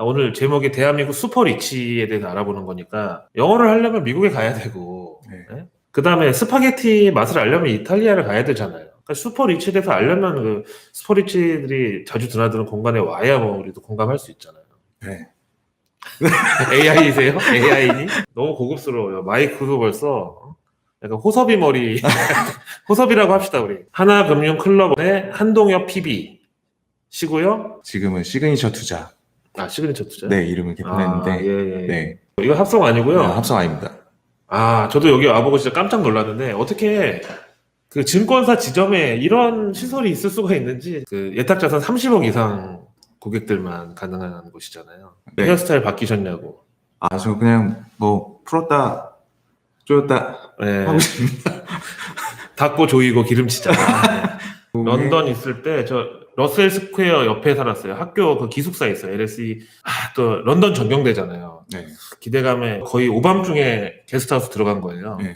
오늘 제목이 대한민국 슈퍼리치에 대해서 알아보는 거니까 영어를 하려면 미국에 가야 되고 네. 그 다음에 스파게티 맛을 알려면 이탈리아를 가야 되잖아요. 그러니까 슈퍼리치에 대해서 알려면 그 슈퍼리치들이 자주 드나드는 공간에 와야 뭐 우리도 공감할 수 있잖아요. 네. AI이세요? AI니? 너무 고급스러워요. 마이크도 벌써 약간 호섭이 머리 호섭이라고 합시다 우리. 하나금융클럽의 한동혁 PB 시고요. 지금은 시그니처 투자. 시그니처 투자. 네, 이름을 개편했는데. 예. 네. 이거 합성 아니고요. 네, 합성 아닙니다. 저도 여기 와보고 진짜 깜짝 놀랐는데 어떻게 그 증권사 지점에 이런 시설이 있을 수가 있는지. 그 예탁자산 30억 이상 고객들만 가능한 곳이잖아요. 네. 헤어스타일 바뀌셨냐고. 저 그냥 뭐 풀었다 조였다 네. 하고 있습니다. 닫고 조이고 기름치자. 런던 있을 때 저 러셀 스퀘어 옆에 살았어요. 학교 그 기숙사에 있어요. LSE. 또 런던 전경대잖아요. 네. 기대감에 거의 오밤중에 게스트하우스 들어간 거예요. 네.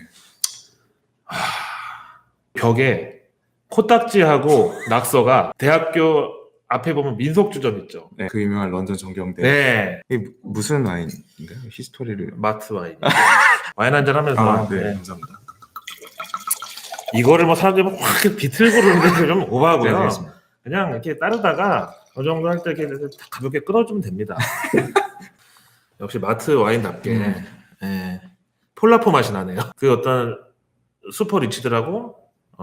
벽에 코딱지하고 낙서가 대학교 앞에 보면 민속주점 있죠. 네. 그 유명한 런던 전경대. 네. 이게 무슨 와인인가요? 히스토리를. 마트 와인. 와인 한잔 하면서. 네. 감사합니다. 이거를 뭐 사람들이 확 비틀고 그러는데 좀 오버하고요. 네, 알겠습니다. 그냥 이렇게 따르다가 어느 정도 할 때 이렇게 가볍게 끊어주면 됩니다. 역시 마트 와인답게 폴라포 맛이 나네요. 그 어떤 슈퍼 리치들하고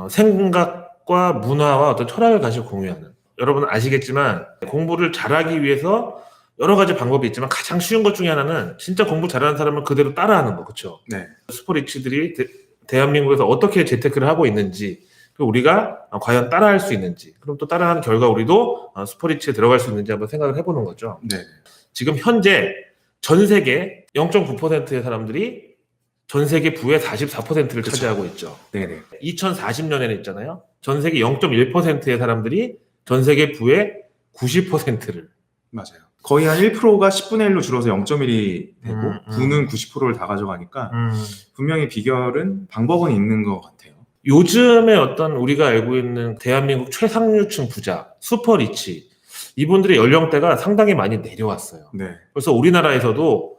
생각과 문화와 어떤 철학을 같이 공유하는. 여러분은 아시겠지만 공부를 잘하기 위해서 여러 가지 방법이 있지만 가장 쉬운 것 중에 하나는 진짜 공부 잘하는 사람을 그대로 따라하는 거, 그렇죠? 네. 슈퍼 리치들이 대한민국에서 어떻게 재테크를 하고 있는지, 그리고 우리가 과연 따라할 수 있는지, 그럼 또 따라하는 결과 우리도 슈퍼리치에 들어갈 수 있는지 한번 생각을 해보는 거죠. 네. 지금 현재 전 세계 0.9%의 사람들이 전 세계 부의 44%를 그쵸. 차지하고 있죠. 네네. 2040년에는 있잖아요. 전 세계 0.1%의 사람들이 전 세계 부의 90%를. 맞아요. 거의 한 1%가 10분의 1로 줄어서 0.1이 되고 부는 90%를 다 가져가니까 분명히 비결은 방법은 있는 것 같아요. 요즘에 어떤 우리가 알고 있는 대한민국 최상류층 부자, 슈퍼리치, 이분들의 연령대가 상당히 많이 내려왔어요. 네. 그래서 우리나라에서도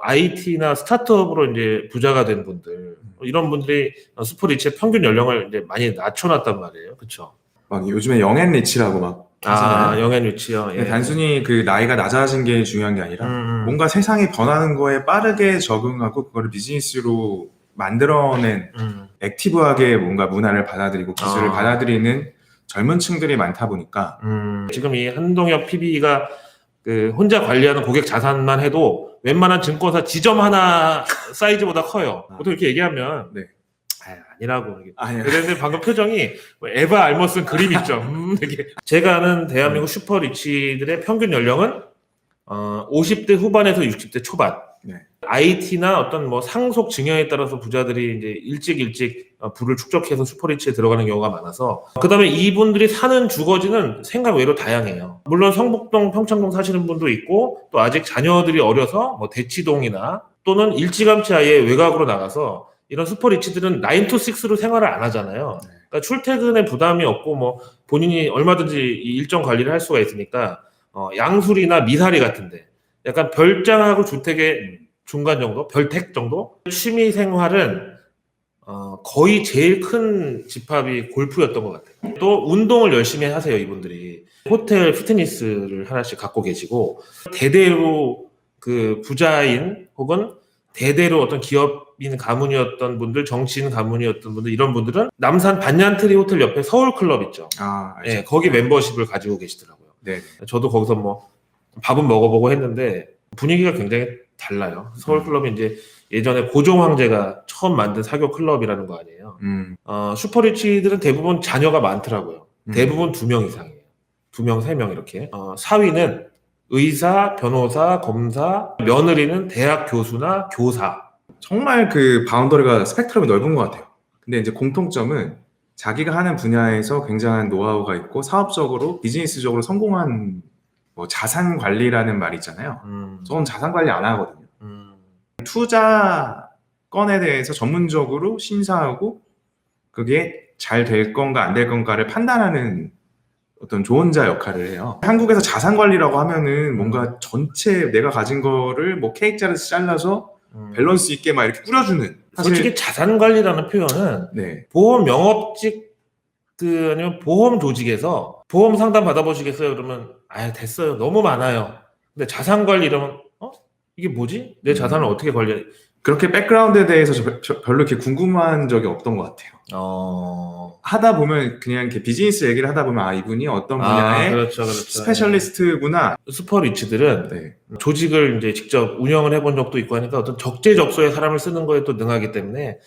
IT나 스타트업으로 이제 부자가 된 분들, 이런 분들이 슈퍼리치의 평균 연령을 이제 많이 낮춰놨단 말이에요. 그렇죠? 막 요즘에 영앤 리치라고 막 하잖아요. 영앤 리치요. 예. 단순히 그 나이가 낮아진 게 중요한 게 아니라 뭔가 세상이 변하는 거에 빠르게 적응하고 그거를 비즈니스로 만들어낸 액티브하게 뭔가 문화를 받아들이고 기술을 받아들이는 젊은 층들이 많다 보니까 지금 이 한동혁 PB가 그 혼자 관리하는 고객 자산만 해도 웬만한 증권사 지점 하나 사이즈보다 커요. 보통 이렇게 얘기하면 네. 아니라고. 아니요. 그런데 방금 표정이 에바 알머 쓴 그림 있죠. 되게. 제가 아는 대한민국 슈퍼리치들의 평균 연령은 50대 후반에서 60대 초반. 네. IT나 어떤 뭐 상속 증여에 따라서 부자들이 이제 일찍 부를 축적해서 슈퍼리치에 들어가는 경우가 많아서, 그다음에 이분들이 사는 주거지는 생각 외로 다양해요. 물론 성북동, 평창동 사시는 분도 있고, 또 아직 자녀들이 어려서 뭐 대치동이나 또는 일찌감치 아예 외곽으로 나가서, 이런 슈퍼리치들은 9 to 6로 생활을 안 하잖아요. 그러니까 출퇴근에 부담이 없고 뭐 본인이 얼마든지 이 일정 관리를 할 수가 있으니까 양수리나 미사리 같은데 약간 별장하고 주택의 중간 정도, 별택 정도 취미 생활은 거의 제일 큰 집합이 골프였던 것 같아요. 또 운동을 열심히 하세요. 이분들이 호텔 피트니스를 하나씩 갖고 계시고, 대대로 그 부자인 혹은 대대로 어떤 기업인 가문이었던 분들, 정치인 가문이었던 분들, 이런 분들은 남산 반얀트리 호텔 옆에 서울클럽 있죠. 네, 거기 멤버십을 가지고 계시더라고요. 네. 저도 거기서 뭐 밥은 먹어보고 했는데 분위기가 굉장히 달라요. 서울클럽이 이제 예전에 고종 황제가 처음 만든 사교 클럽이라는 거 아니에요. 슈퍼리치들은 대부분 자녀가 많더라고요. 대부분 2명 이상이에요. 2명, 3명 이렇게. 사위는 의사, 변호사, 검사, 며느리는 대학 교수나 교사. 정말 그 바운더리가 스펙트럼이 넓은 것 같아요. 근데 이제 공통점은 자기가 하는 분야에서 굉장한 노하우가 있고 사업적으로 비즈니스적으로 성공한 뭐 자산 관리라는 말 있잖아요. 저는 자산 관리 안 하거든요. 투자 건에 대해서 전문적으로 심사하고 그게 잘 될 건가 안 될 건가를 판단하는 어떤 조언자 역할을 해요. 한국에서 자산 관리라고 하면은 뭔가 전체 내가 가진 거를 뭐 케이크 잘라서 밸런스 있게 막 이렇게 꾸려주는. 솔직히 자산 관리라는 표현은 네. 보험 영업직 아니면 보험 조직에서 보험 상담 받아보시겠어요? 그러면 됐어요. 너무 많아요. 근데 자산 관리 이러면 이게 뭐지? 내 자산을 어떻게 관리해? 그렇게 백그라운드에 대해서 별로 이렇게 궁금한 적이 없던 것 같아요. 하다 보면 그냥 이렇게 비즈니스 얘기를 하다 보면 이분이 어떤 분야의 그렇죠. 스페셜리스트구나. 슈퍼리치들은 네. 조직을 이제 직접 운영을 해본 적도 있고 하니까 어떤 적재적소에 사람을 쓰는 거에 또 능하기 때문에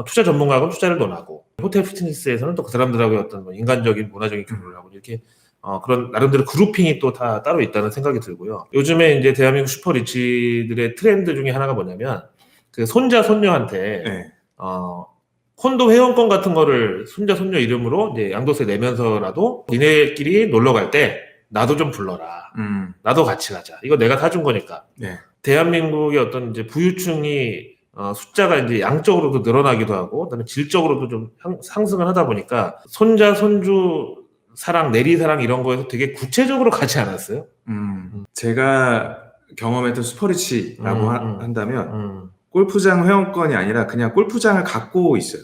투자 전문가하고는 투자를 논하고 호텔 피트니스에서는 또 그 사람들하고의 어떤 뭐 인간적인 문화적인 교류를 하고 이렇게 그런 나름대로 그룹핑이 또 다 따로 있다는 생각이 들고요. 요즘에 이제 대한민국 슈퍼리치들의 트렌드 중에 하나가 뭐냐면 그 손자 손녀한테 네. 콘도 회원권 같은 거를 손자 손녀 이름으로 이제 양도세 내면서라도 니네끼리 놀러 갈 때 나도 좀 불러라. 나도 같이 가자. 이거 내가 사준 거니까. 네. 대한민국의 어떤 이제 부유층이 숫자가 이제 양적으로도 늘어나기도 하고, 그다음에 질적으로도 좀 상승을 하다 보니까 손자 손주 사랑, 내리 사랑 이런 거에서 되게 구체적으로 가지 않았어요? 제가 경험했던 슈퍼리치라고 한다면 골프장 회원권이 아니라 그냥 골프장을 갖고 있어요.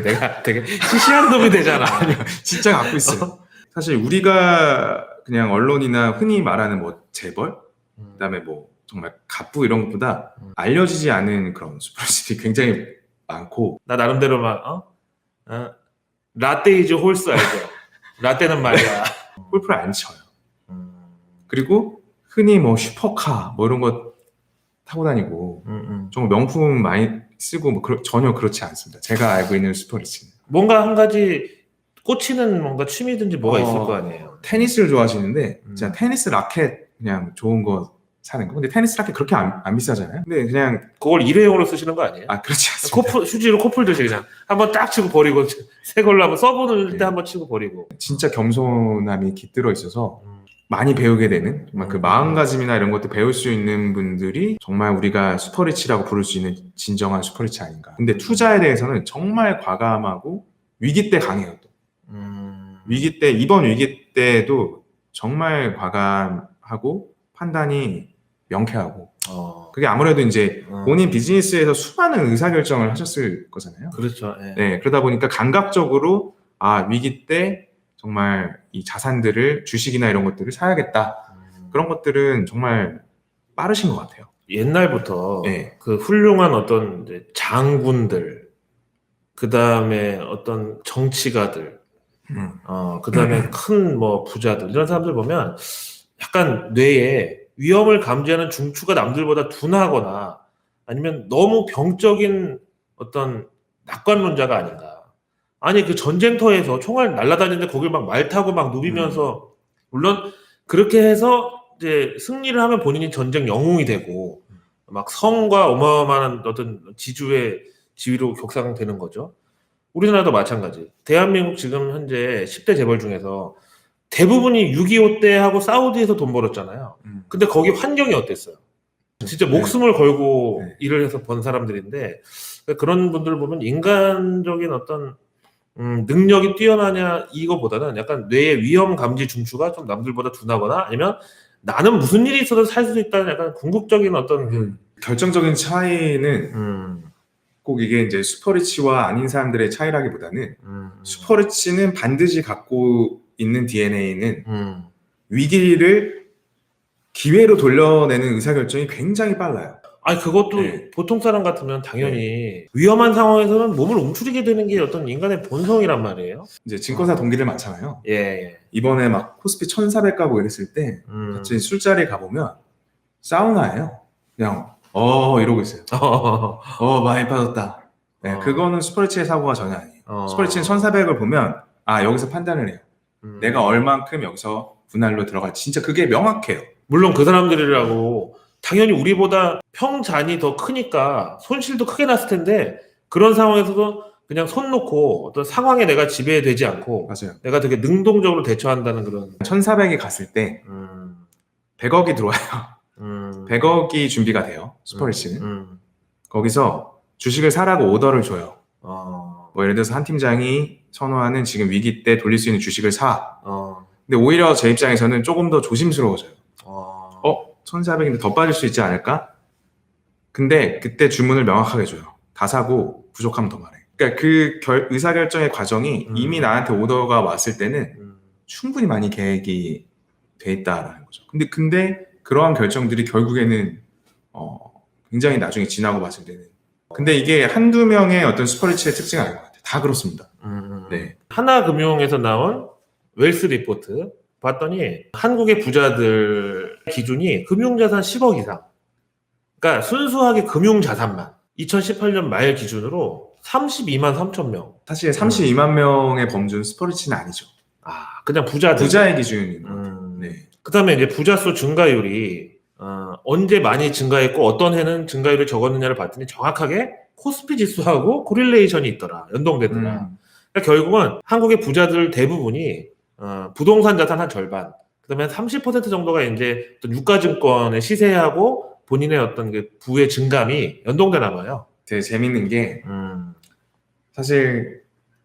내가 되게 시시한 놈이 되잖아. 아니요, 진짜 갖고 있어요. 사실 우리가 그냥 언론이나 흔히 말하는 뭐 재벌, 그다음에 뭐 정말 갑부 이런 것보다 알려지지 않은 그런 슈퍼리치들이 굉장히 많고. 나 나름대로 막 라떼 이즈 홀스 알죠? 라떼는 말이야. 골프를 안 쳐요. 그리고 흔히 뭐 슈퍼카 뭐 이런 거 타고 다니고 정말 명품 많이 쓰고 뭐 전혀 그렇지 않습니다. 제가 알고 있는 슈퍼리치는 뭔가 한 가지 꽂히는 뭔가 취미든지 뭐가 있을 거 아니에요. 테니스를 좋아하시는데 진짜 테니스 라켓 그냥 좋은 거 사는 거. 근데 테니스 라켓 그렇게 안 비싸잖아요. 근데 그냥 그걸 일회용으로 쓰시는 거 아니에요? 그렇지 않습니다. 휴지로 코풀 듯이 그냥 한번 딱 치고 버리고 새 걸로 한번 써보는 때 한번 치고 버리고. 진짜 겸손함이 깃들어 있어서 많이 배우게 되는, 정말 그 마음가짐이나 이런 것도 배울 수 있는 분들이 정말 우리가 슈퍼리치라고 부를 수 있는 진정한 슈퍼리치 아닌가. 근데 투자에 대해서는 정말 과감하고 위기 때 강해요. 또 위기 때, 이번 위기 때도 정말 과감하고 판단이 명쾌하고. 그게 아무래도 이제 본인 비즈니스에서 수많은 의사결정을 하셨을 거잖아요. 그렇죠. 네, 그러다 보니까 감각적으로 위기 때 정말 이 자산들을, 주식이나 이런 것들을 사야겠다. 그런 것들은 정말 빠르신 것 같아요. 옛날부터 그 훌륭한 어떤 이제 장군들, 그 다음에 어떤 정치가들, 그 다음에 큰 뭐 부자들, 이런 사람들 보면 약간 뇌에 위험을 감지하는 중추가 남들보다 둔하거나 아니면 너무 병적인 어떤 낙관론자가 아닌가. 아니 그 전쟁터에서 총알 날아다니는데 거길 막 말 타고 막 누비면서 물론 그렇게 해서 이제 승리를 하면 본인이 전쟁 영웅이 되고 막 성과 어마어마한 어떤 지주의 지위로 격상되는 거죠. 우리나라도 마찬가지. 대한민국 지금 현재 10대 재벌 중에서 대부분이 6.25 때 하고 사우디에서 돈 벌었잖아요. 근데 거기 환경이 어땠어요? 진짜 목숨을 걸고 일을 해서 번 사람들인데 그런 분들 보면 인간적인 어떤 능력이 뛰어나냐 이거보다는 약간 뇌의 위험 감지 중추가 좀 남들보다 둔하거나 아니면 나는 무슨 일이 있어도 살 수 있다는 약간 궁극적인 어떤 결정적인 차이는 꼭 이게 이제 슈퍼리치와 아닌 사람들의 차이라기보다는 슈퍼리치는 반드시 갖고 있는 DNA는 위기를 기회로 돌려내는 의사결정이 굉장히 빨라요. 아니 그것도 보통 사람 같으면 당연히 위험한 상황에서는 몸을 움츠리게 되는 게 어떤 인간의 본성이란 말이에요. 이제 증권사 동기들 많잖아요. 예. 이번에 막 코스피 1,400 가고 이랬을 때 같이 술자리 가보면 사우나예요. 그냥 이러고 있어요. 많이 빠졌다. 네, 그거는 슈퍼리치의 사고가 전혀 아니에요. 슈퍼리치는 1,400을 보면 여기서 판단을 해요. 내가 얼만큼 여기서 분할로 들어갈지. 진짜 그게 명확해요. 물론 그 사람들이라고 당연히 우리보다 평잔이 더 크니까 손실도 크게 났을 텐데 그런 상황에서도 그냥 손 놓고 어떤 상황에 내가 지배되지 않고 맞아요. 내가 되게 능동적으로 대처한다는 그런 1,400이 갔을 때 100억이 들어와요. 100억이 준비가 돼요. 슈퍼리치는. 거기서 주식을 사라고 오더를 줘요. 뭐 예를 들어서 한 팀장이 선호하는 지금 위기 때 돌릴 수 있는 주식을 사. 어. 근데 오히려 제 입장에서는 조금 더 조심스러워져요. 어. 1,400인데 더 빠질 수 있지 않을까? 근데 그때 주문을 명확하게 줘요. 다 사고 부족하면 더 말해. 그러니까 그 의사결정의 과정이 이미 나한테 오더가 왔을 때는 충분히 많이 계획이 돼 있다라는 거죠. 근데 그러한 결정들이 결국에는 굉장히 나중에 지나고 봤을 때는 근데 이게 한두 명의 어떤 슈퍼리치의 특징이 아닌 것 같아요. 다 그렇습니다. 네. 하나금융에서 나온 웰스 리포트 봤더니 한국의 부자들 기준이 금융자산 10억 이상. 그러니까 순수하게 금융자산만 2018년 말 기준으로 32만 3천 명. 사실 32만 명의 범주는 슈퍼리치는 아니죠. 그냥 부자들. 부자의 기준인 것 같아요. 네. 그다음에 이제 부자 수 증가율이 언제 많이 증가했고 어떤 해는 증가율이 적었느냐를 봤더니 정확하게 코스피 지수하고 코릴레이션이 있더라. 연동되더라. 그러니까 결국은 한국의 부자들 대부분이 부동산 자산 한 절반, 그다음에 한 30% 정도가 이제 어떤 유가증권의 시세하고 본인의 어떤 그 부의 증감이 연동되나 봐요. 되게 재밌는 게 사실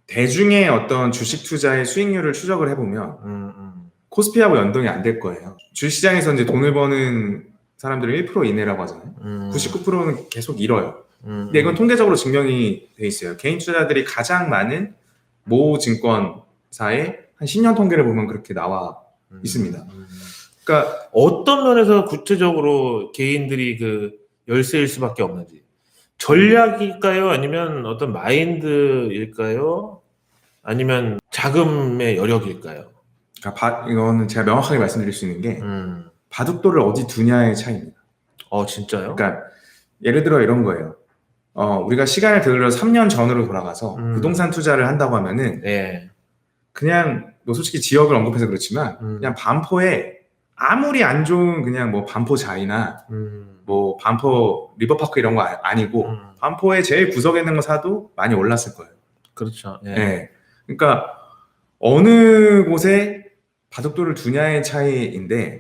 대중의 어떤 주식 투자의 수익률을 추적을 해보면 코스피하고 연동이 안 될 거예요. 주식시장에서 이제 돈을 버는 사람들은 1% 이내라고 하잖아요. 99%는 계속 잃어요. 근데 이건 통계적으로 증명이 돼 있어요. 개인 투자자들이 가장 많은 모 증권사의 한 10년 통계를 보면 그렇게 나와 있습니다. 그러니까 어떤 면에서 구체적으로 개인들이 그 열세일 수밖에 없는지 전략일까요? 아니면 어떤 마인드일까요? 아니면 자금의 여력일까요? 그러니까 이거는 제가 명확하게 말씀드릴 수 있는 게 바둑돌을 어디 두냐의 차이입니다. 진짜요? 그러니까 예를 들어 이런 거예요. 우리가 시간을 되돌려 3년 전으로 돌아가서 부동산 투자를 한다고 하면은 네. 그냥 뭐 솔직히 지역을 언급해서 그렇지만 그냥 반포에 아무리 안 좋은 그냥 뭐 반포 자이나 뭐 반포 리버파크 이런 거 아니고 반포에 제일 구석에 있는 거 사도 많이 올랐을 거예요. 그렇죠. 네. 네. 그러니까 어느 곳에 바둑돌을 두냐의 차이인데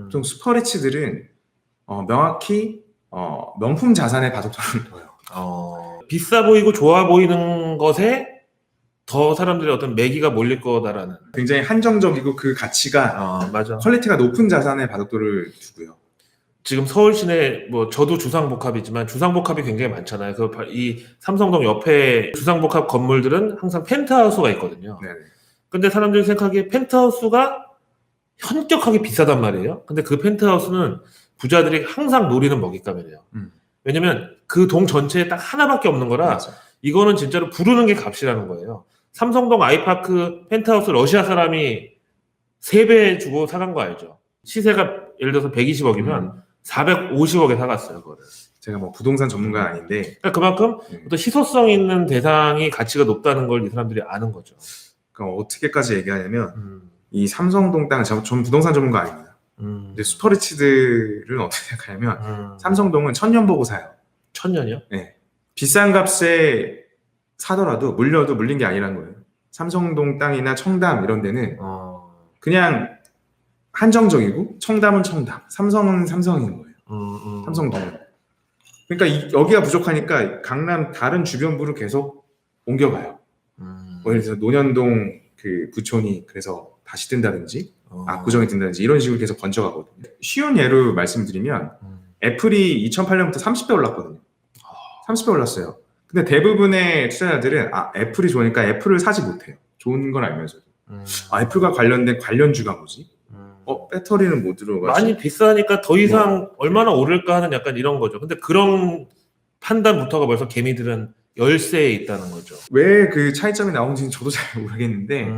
좀 슈퍼리치들은 명확히 명품 자산에 바둑돌을 둬요. 비싸 보이고 좋아 보이는 것에 더 사람들의 어떤 매기가 몰릴 거다라는. 굉장히 한정적이고 그 가치가 맞아. 퀄리티가 높은 자산에 바둑돌을 두고요. 지금 서울 시내 뭐 저도 주상복합이지만 주상복합이 굉장히 많잖아요. 이 삼성동 옆에 주상복합 건물들은 항상 펜트하우스가 있거든요. 네네. 근데 사람들이 생각하기에 펜트하우스가 현격하게 비싸단 말이에요. 근데 그 펜트하우스는 부자들이 항상 노리는 먹잇감이래요. 왜냐면 그 동 전체에 딱 하나밖에 없는 거라 맞아. 이거는 진짜로 부르는 게 값이라는 거예요. 삼성동 아이파크 펜트하우스 러시아 사람이 3배 주고 사간 거 알죠? 시세가 예를 들어서 120억이면 450억에 사갔어요, 그거를. 제가 뭐 부동산 전문가는 아닌데 그러니까 그만큼 어떤 희소성 있는 대상이 가치가 높다는 걸 이 사람들이 아는 거죠. 그러니까 어떻게까지 얘기하냐면 이 삼성동 땅, 전 부동산 전문가 아닙니다. 근데 슈퍼리치들은 어떻게 생각하냐면 삼성동은 1000년 보고 사요. 1000년이요? 네. 비싼 값에 사더라도 물린 게 아니라는 거예요. 삼성동 땅이나 청담 이런 데는 그냥 한정적이고 청담은 청담, 삼성은 삼성인 거예요. 삼성동은. 그러니까 여기가 부족하니까 강남 다른 주변부를 계속 옮겨가요. 뭐 예를 들어서 논현동 그 부촌이 그래서 다시 뜬다든지 압구정이 뜬다든지 이런 식으로 계속 번져가거든요. 쉬운 예로 말씀드리면 애플이 2008년부터 30배 올랐거든요. 30배 올랐어요. 근데 대부분의 투자자들은 애플이 좋으니까 애플을 사지 못해요. 좋은 걸 알면서도. 애플과 관련된 관련주가 뭐지? 배터리는 뭐 들어가지? 많이 비싸니까 더 이상 얼마나 오를까 하는 약간 이런 거죠. 근데 그런 판단부터가 벌써 개미들은 열세에 있다는 거죠. 왜 그 차이점이 나오는지는 저도 잘 모르겠는데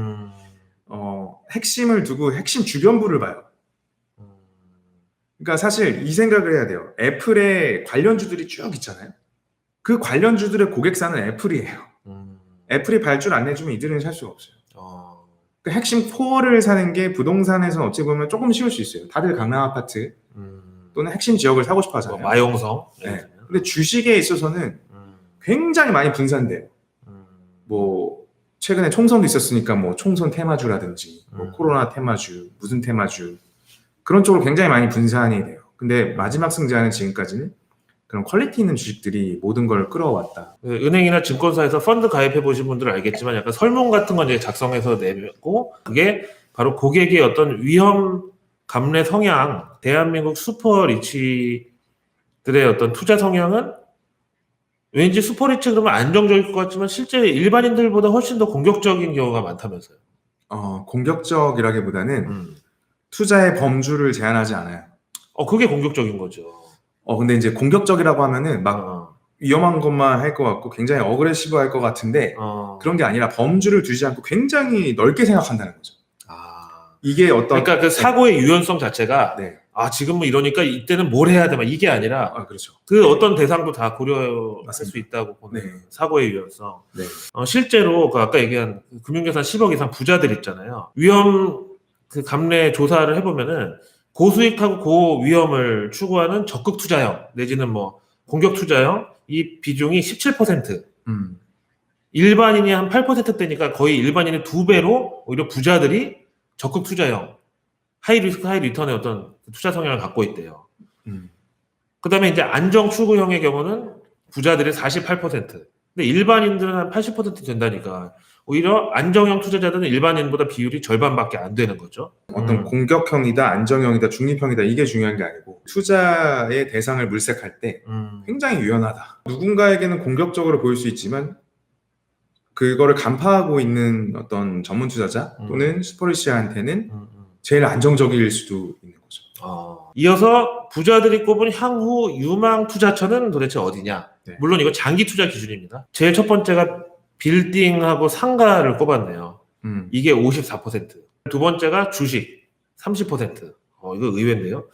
핵심을 두고 핵심 주변부를 봐요. 그러니까 사실 이 생각을 해야 돼요. 애플의 관련주들이 쭉 있잖아요. 그 관련주들의 고객사는 애플이에요. 애플이 발주를 안 내주면 이들은 살 수가 없어요. 그 핵심 코어를 사는 게 부동산에서는 어찌 보면 조금 쉬울 수 있어요. 다들 강남 아파트 또는 핵심 지역을 사고 싶어 하잖아요. 마용성. 네. 근데 주식에 있어서는 굉장히 많이 분산돼요. 뭐 최근에 총선도 있었으니까 뭐 총선 테마주라든지 뭐 코로나 테마주, 무슨 테마주 그런 쪽으로 굉장히 많이 분산이 돼요. 근데 마지막 승자는 지금까지는 그런 퀄리티 있는 주식들이 모든 걸 끌어왔다. 은행이나 증권사에서 펀드 가입해 보신 분들은 알겠지만 약간 설문 같은 건 이제 작성해서 내고 그게 바로 고객의 어떤 위험 감내 성향, 대한민국 슈퍼 리치들의 어떤 투자 성향은 왠지 슈퍼 리치 그러면 안정적일 것 같지만 실제 일반인들보다 훨씬 더 공격적인 경우가 많다면서요. 공격적이라기보다는 투자의 범주를 제한하지 않아요. 그게 공격적인 거죠. 근데 이제 공격적이라고 하면은 막 어, 위험한 것만 할 것 같고 굉장히 어그레시브 할 것 같은데 그런 게 아니라 범주를 두지 않고 굉장히 넓게 생각한다는 거죠. 이게 어떤 그러니까 그 사고의 유연성 자체가 네. 지금 뭐 이러니까 이때는 뭘 해야 돼 막 이게 아니라 그렇죠. 그 어떤 대상도 다 고려할 맞습니다. 수 있다고 보는 네. 사고의 유연성. 네. 실제로 그 아까 얘기한 금융자산 10억 이상 부자들 있잖아요. 위험 그 감내 조사를 해보면은 고수익하고 고위험을 추구하는 적극 투자형 내지는 뭐 공격 투자형 이 비중이 17%. 일반인이 한 8%대니까 거의 일반인의 2배로 오히려 부자들이 적극 투자형 하이 리스크 하이 리턴의 어떤 투자 성향을 갖고 있대요. 그 다음에 이제 안정 추구형의 경우는 부자들이 48%. 근데 일반인들은 한 80% 된다니까. 오히려 안정형 투자자들은 일반인보다 비율이 절반밖에 안 되는 거죠. 어떤 공격형이다, 안정형이다, 중립형이다 이게 중요한 게 아니고 투자의 대상을 물색할 때 굉장히 유연하다. 누군가에게는 공격적으로 보일 수 있지만 그거를 간파하고 있는 어떤 전문 투자자 또는 슈퍼리시한테는 제일 안정적일 수도 있는 거죠. 이어서 부자들이 꼽은 향후 유망 투자처는 도대체 어디냐? 네. 물론 이거 장기 투자 기준입니다. 제일 첫 번째가 빌딩하고 상가를 꼽았네요. 이게 54%. 두 번째가 주식 30%. 이거 의외인데요.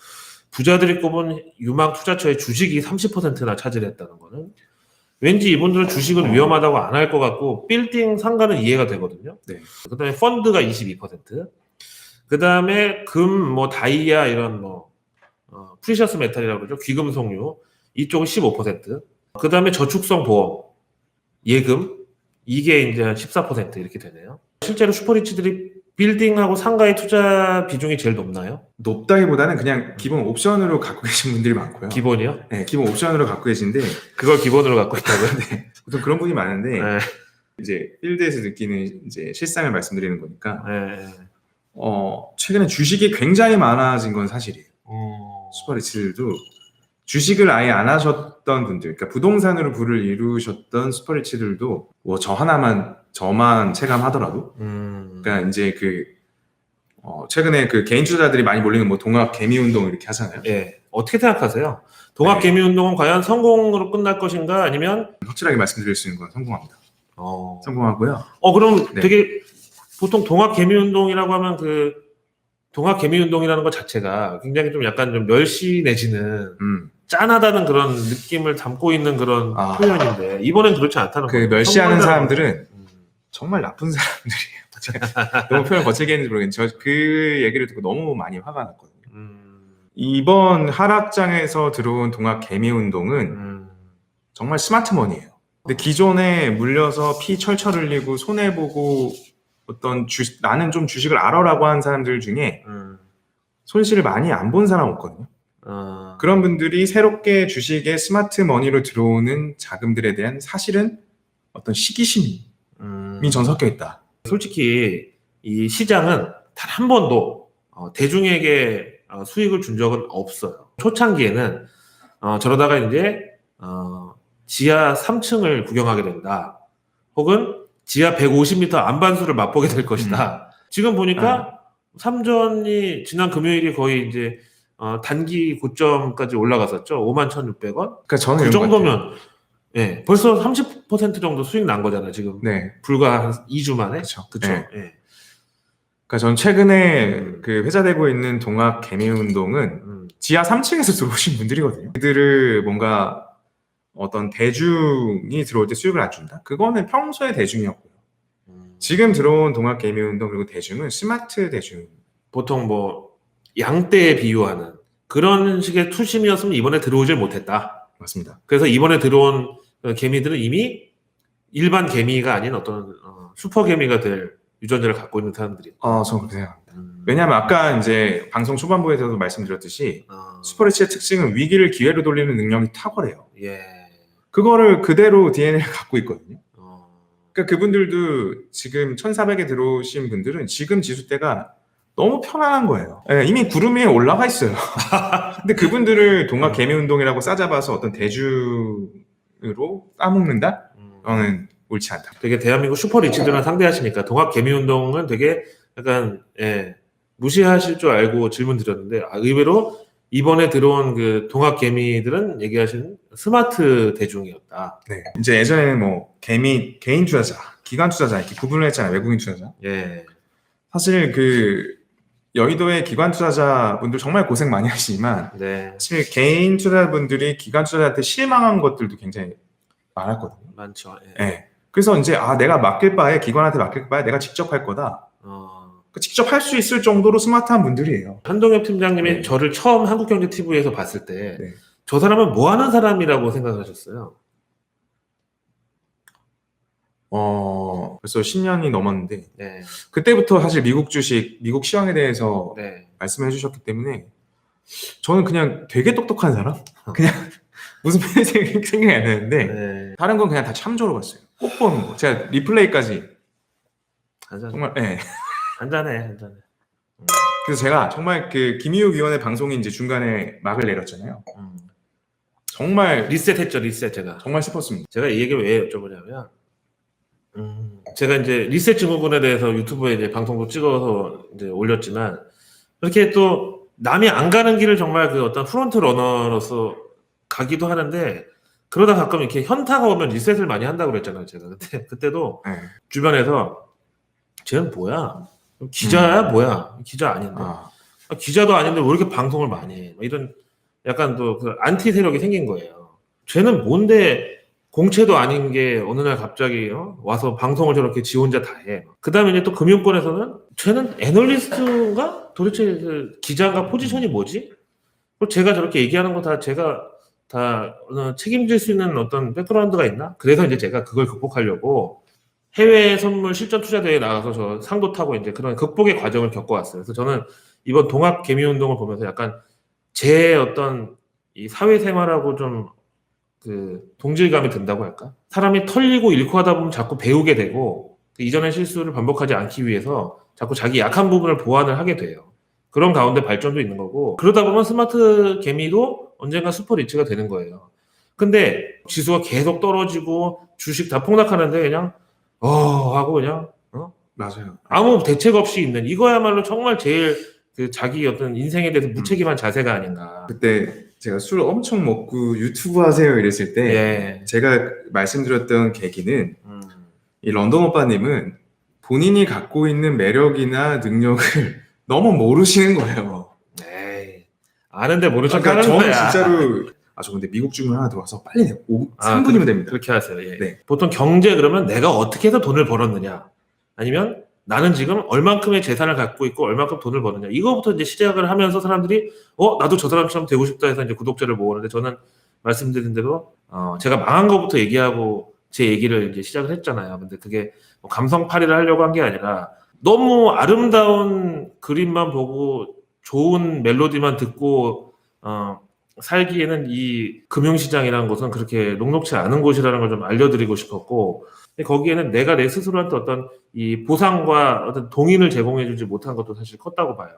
부자들이 꼽은 유망 투자처의 주식이 30%나 차지했다는 거는 왠지 이분들은 주식은 위험하다고 안 할 것 같고 빌딩 상가는 이해가 되거든요. 네. 그다음에 펀드가 22%. 그다음에 금, 다이아 이런 프리셔스 메탈이라고 그러죠. 귀금속류 이쪽은 15%. 그다음에 저축성 보험, 예금 이게 이제 한 14% 이렇게 되네요. 실제로 슈퍼리치들이 빌딩하고 상가의 투자 비중이 제일 높나요? 높다기보다는 그냥 기본 옵션으로 갖고 계신 분들이 많고요. 기본이요? 네, 기본 옵션으로 갖고 계신데 그걸 기본으로 갖고 있다고요? 네, 보통 그런 분이 많은데 네. 이제 필드에서 느끼는 이제 실상을 말씀드리는 거니까 네. 최근에 주식이 굉장히 많아진 건 사실이에요. 슈퍼리치들도 주식을 아예 안 하셨던 분들, 그러니까 부동산으로 부를 이루셨던 슈퍼리치들도 저만 체감하더라도, 그러니까 이제 최근에 개인 투자자들이 많이 몰리는 동학 개미 운동 이렇게 하잖아요. 예. 어떻게 생각하세요? 동학 네. 개미 운동은 과연 성공으로 끝날 것인가 아니면 확실하게 말씀드릴 수 있는 건 성공합니다. 어. 성공하고요. 그럼 네. 되게 보통 동학 개미 운동이라고 하면 동학 개미 운동이라는 것 자체가 굉장히 좀 약간 좀 멸시 내지는 짠하다는 그런 느낌을 담고 있는 그런 표현인데 이번엔 그렇지 않다는 거예요. 멸시하는 사람들은 정말 나쁜 사람들이에요. 제가 너무 표현 거칠게 했는지 모르겠는데 저 그 얘기를 듣고 너무 많이 화가 났거든요. 이번 하락장에서 들어온 동학 개미 운동은 정말 스마트 머니예요. 근데 기존에 물려서 피 철철 흘리고 손해보고 나는 좀 주식을 알아라고 한 사람들 중에 손실을 많이 안 본 사람 없거든요. 그런 분들이 새롭게 주식에 스마트 머니로 들어오는 자금들에 대한 사실은 어떤 시기심이 전 섞여 있다. 솔직히 이 시장은 단 한 번도 대중에게 수익을 준 적은 없어요. 초창기에는 저러다가 이제 지하 3층을 구경하게 된다. 혹은 지하 150m 안반수를 맛보게 될 것이다. 지금 보니까 삼전이 지난 금요일이 거의 이제 단기 고점까지 올라갔었죠. 51,600원. 그러니까 저는 그 정도면 예, 벌써 30% 정도 수익 난 거잖아요. 지금 네. 불과 한 2주 만에. 그렇죠. 그렇죠. 네. 예. 그러니까 전 최근에 회자되고 있는 동학 개미 운동은 지하 3층에서 들어오신 분들이거든요. 그들을 뭔가 어떤 대중이 들어올 때 수익을 안 준다? 그거는 평소의 대중이었고요. 지금 들어온 동학 개미 운동 그리고 대중은 스마트 대중. 보통 양떼에 비유하는 그런 식의 투심이었으면 이번에 들어오질 못했다. 맞습니다. 그래서 이번에 들어온 개미들은 이미 일반 개미가 아닌 어떤 슈퍼 개미가 될 유전자를 갖고 있는 사람들이. 저는 그렇게 생각합니다. 왜냐하면 아까 이제 방송 초반부에서도 말씀드렸듯이 어, 슈퍼리치의 특징은 위기를 기회로 돌리는 능력이 탁월해요. 예. 그거를 그대로 DNA를 갖고 있거든요. 어, 그러니까 그분들도 지금 1400에 들어오신 분들은 지금 지수대가 너무 편안한 거예요. 예, 이미 구름 위에 올라가 있어요. 근데 그분들을 동학 개미운동이라고 싸잡아서 어떤 대주로 까먹는다? 저는 옳지 않다. 되게 대한민국 슈퍼리치들랑 상대하시니까 동학 개미운동은 되게 약간 예, 무시하실 줄 알고 질문 드렸는데 의외로 이번에 들어온 그 동학 개미들은 얘기하신 스마트 대중이었다. 네. 이제 예전에는 뭐 개미 개인 투자자, 기관 투자자 이렇게 구분을 했잖아요. 외국인 투자자. 예. 사실 그 여의도의 기관 투자자분들 정말 고생 많이 하시지만 네. 사실 개인 투자자분들이 기관 투자자한테 실망한 것들도 굉장히 많았거든요. 많죠. 예. 네. 그래서 이제 내가 맡길 바에 기관한테 맡길 바에 내가 직접 할 거다. 직접 할 수 있을 정도로 스마트한 분들이에요. 한동엽 팀장님이 네. 저를 처음 한국경제TV에서 봤을 때 저 네. 사람은 뭐 하는 사람이라고 생각하셨어요? 벌써 10년이 넘었는데 네. 그때부터 사실 미국 주식, 미국 시황에 대해서 네. 말씀해 주셨기 때문에 저는 그냥 되게 똑똑한 사람? 그냥 무슨 편이 생각이 안 나는데 네. 다른 건 그냥 다 참조로 봤어요. 꼭 보는 거. 제가 리플레이까지 한잔해. 정말 네. 한잔해. 그래서 제가 정말 그 김희욱 위원의 방송이 이제 중간에 막을 내렸잖아요. 정말 리셋했죠, 리셋 제가. 정말 싶었습니다. 제가 이 얘기를 왜 여쭤보냐면, 제가 이제 리셋 증후군에 대해서 유튜브에 이제 방송도 찍어서 이제 올렸지만, 이렇게 또 남이 안 가는 길을 정말 그 어떤 프론트 러너로서 가기도 하는데, 그러다 가끔 이렇게 현타가 오면 리셋을 많이 한다고 그랬잖아요, 제가. 그때도 네. 주변에서, 쟤는 뭐야? 기자야? 뭐야? 기자 아닌데. 기자도 아닌데 왜 이렇게 방송을 많이 해? 이런 약간 또 그 안티 세력이 생긴 거예요. 쟤는 뭔데 공채도 아닌 게 어느 날 갑자기 와서 방송을 저렇게 지 혼자 다 해. 그 다음에 이제 또 금융권에서는 쟤는 애널리스트인가? 도대체 그 기자가 포지션이 뭐지? 그리고 제가 저렇게 얘기하는 거 다 제가 다 책임질 수 있는 어떤 백그라운드가 있나? 그래서 이제 제가 그걸 극복하려고 해외 선물 실전 투자 대회에 나가서 저 상도 타고 이제 그런 극복의 과정을 겪어왔어요. 그래서 저는 이번 동학 개미 운동을 보면서 약간 제 어떤 이 사회생활하고 좀 그 동질감이 든다고 할까? 사람이 털리고 잃고 하다 보면 자꾸 배우게 되고 그 이전의 실수를 반복하지 않기 위해서 자꾸 자기 약한 부분을 보완을 하게 돼요. 그런 가운데 발전도 있는 거고 그러다 보면 스마트 개미도 언젠가 슈퍼 리치가 되는 거예요. 근데 지수가 계속 떨어지고 주식 다 폭락하는데 그냥 하고 그냥 맞아요. 아무 대책 없이 있는 이거야말로 정말 제일 그 자기 어떤 인생에 대해서 무책임한 자세가 아닌가. 그때 제가 술 엄청 먹고 유튜브 하세요 이랬을 때 예. 제가 말씀드렸던 계기는 이 런던 오빠님은 본인이 갖고 있는 매력이나 능력을 너무 모르시는 거예요. 에이, 아는데 모른 척 그러니까 하는 저는 거야. 진짜로 저 근데 미국 주문 하나 들어와서 빨리 3분이면 됩니다. 그렇게 하세요. 예. 네. 보통 경제 그러면 내가 어떻게 해서 돈을 벌었느냐 아니면 나는 지금 얼만큼의 재산을 갖고 있고 얼만큼 돈을 버느냐 이거부터 이제 시작을 하면서 사람들이 나도 저 사람처럼 되고 싶다 해서 이제 구독자를 모으는데 저는 말씀드린 대로 제가 망한 거부터 얘기하고 제 얘기를 이제 시작을 했잖아요. 근데 그게 뭐 감성팔이를 하려고 한 게 아니라 너무 아름다운 그림만 보고 좋은 멜로디만 듣고 살기에는 이 금융시장이라는 곳은 그렇게 녹록치 않은 곳이라는 걸 좀 알려드리고 싶었고 근데 거기에는 내가 내 스스로한테 어떤 이 보상과 어떤 동인을 제공해주지 못한 것도 사실 컸다고 봐요.